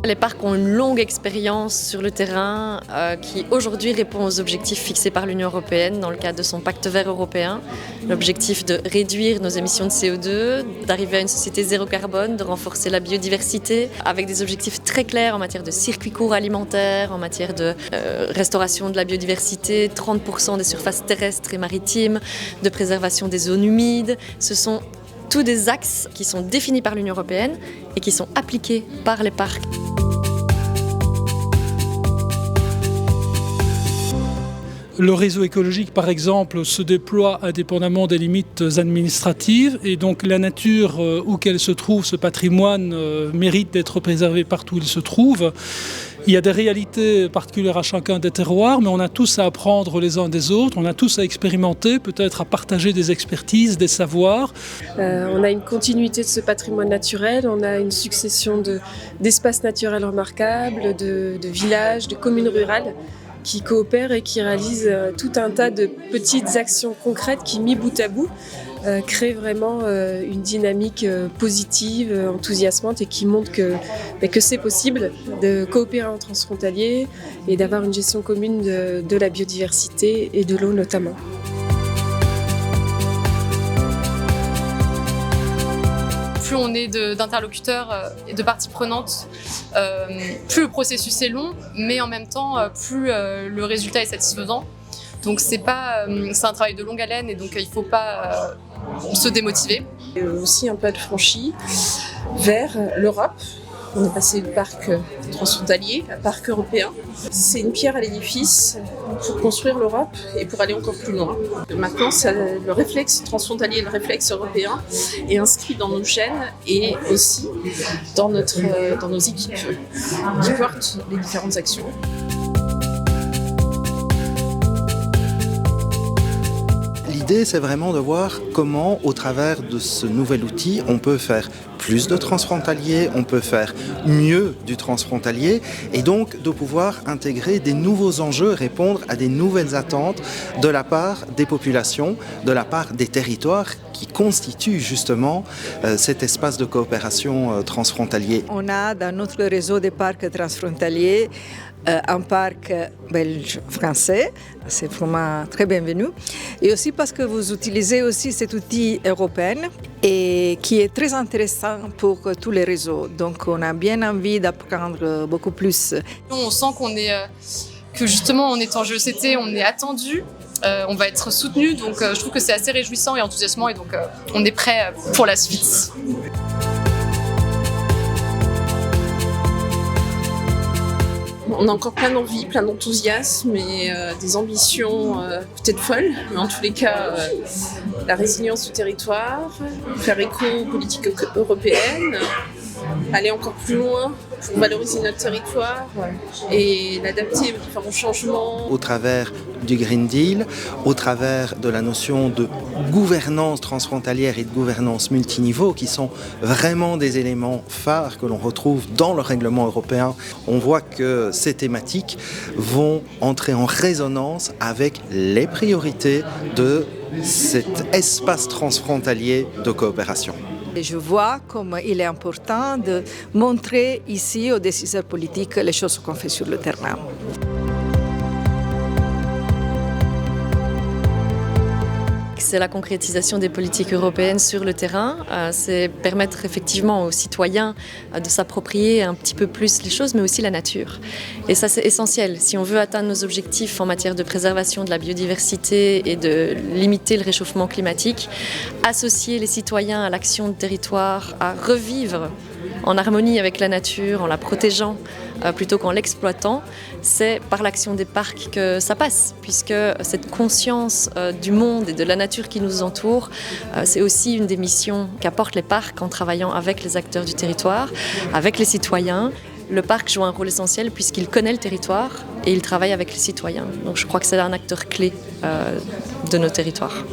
Les parcs ont une longue expérience sur le terrain qui aujourd'hui répond aux objectifs fixés par l'Union européenne dans le cadre de son pacte vert européen. L'objectif de réduire nos émissions de CO2, d'arriver à une société zéro carbone, de renforcer la biodiversité avec des objectifs très clairs en matière de circuits courts alimentaires, en matière de restauration de la biodiversité, 30% des surfaces terrestres et maritimes, de préservation des zones humides. Ce sont tous des axes qui sont définis par l'Union européenne et qui sont appliqués par les parcs. Le réseau écologique, par exemple, se déploie indépendamment des limites administratives et donc la nature où qu'elle se trouve, ce patrimoine mérite d'être préservé partout où il se trouve. Il y a des réalités particulières à chacun des terroirs, mais on a tous à apprendre les uns des autres, on a tous à expérimenter, peut-être à partager des expertises, des savoirs. On a une continuité de ce patrimoine naturel, on a une succession d'espaces naturels remarquables, de villages, de communes rurales qui coopèrent et qui réalisent tout un tas de petites actions concrètes qui, mis bout à bout, créent vraiment une dynamique positive, enthousiasmante et qui montre que c'est possible de coopérer en transfrontalier et d'avoir une gestion commune de la biodiversité et de l'eau notamment. Plus on est d'interlocuteurs et de parties prenantes, plus le processus est long, mais en même temps, plus le résultat est satisfaisant. Donc c'est un travail de longue haleine et donc il ne faut pas se démotiver. Et aussi un pas de franchi vers l'Europe. On est passé du parc transfrontalier à parc européen. C'est une pierre à l'édifice pour construire l'Europe et pour aller encore plus loin. Maintenant, le réflexe transfrontalier, le réflexe européen est inscrit dans nos gènes et aussi dans nos équipes qui portent les différentes actions. L'idée, c'est vraiment de voir comment, au travers de ce nouvel outil, on peut faire plus de transfrontaliers, on peut faire mieux du transfrontalier et donc de pouvoir intégrer des nouveaux enjeux, répondre à des nouvelles attentes de la part des populations, de la part des territoires qui constituent justement cet espace de coopération transfrontalier. On a dans notre réseau des parcs transfrontaliers un parc belge-français, c'est vraiment très bienvenu. Et aussi parce que vous utilisez aussi cet outil européen et qui est très intéressant pour tous les réseaux. Donc on a bien envie d'apprendre beaucoup plus. On sent que justement en étant GECT, on est attendu, on va être soutenu, donc je trouve que c'est assez réjouissant et enthousiasmant et donc on est prêt pour la suite. On a encore plein d'envie, plein d'enthousiasme et des ambitions peut-être folles, mais en tous les cas, la résilience du territoire, faire écho aux politiques européennes, aller encore plus loin pour valoriser notre territoire et l'adapter aux différents changements. Au travers du Green Deal, au travers de la notion de gouvernance transfrontalière et de gouvernance multiniveau, qui sont vraiment des éléments phares que l'on retrouve dans le règlement européen, on voit que ces thématiques vont entrer en résonance avec les priorités de cet espace transfrontalier de coopération. Et je vois comme il est important de montrer ici aux décideurs politiques les choses qu'on fait sur le terrain. C'est la concrétisation des politiques européennes sur le terrain. C'est permettre effectivement aux citoyens de s'approprier un petit peu plus les choses, mais aussi la nature. Et ça, c'est essentiel. Si on veut atteindre nos objectifs en matière de préservation de la biodiversité et de limiter le réchauffement climatique, associer les citoyens à l'action de territoire, à revivre en harmonie avec la nature, en la protégeant plutôt qu'en l'exploitant, c'est par l'action des parcs que ça passe, puisque cette conscience du monde et de la nature qui nous entoure, c'est aussi une des missions qu'apportent les parcs en travaillant avec les acteurs du territoire, avec les citoyens. Le parc joue un rôle essentiel puisqu'il connaît le territoire et il travaille avec les citoyens. Donc je crois que c'est un acteur clé de nos territoires.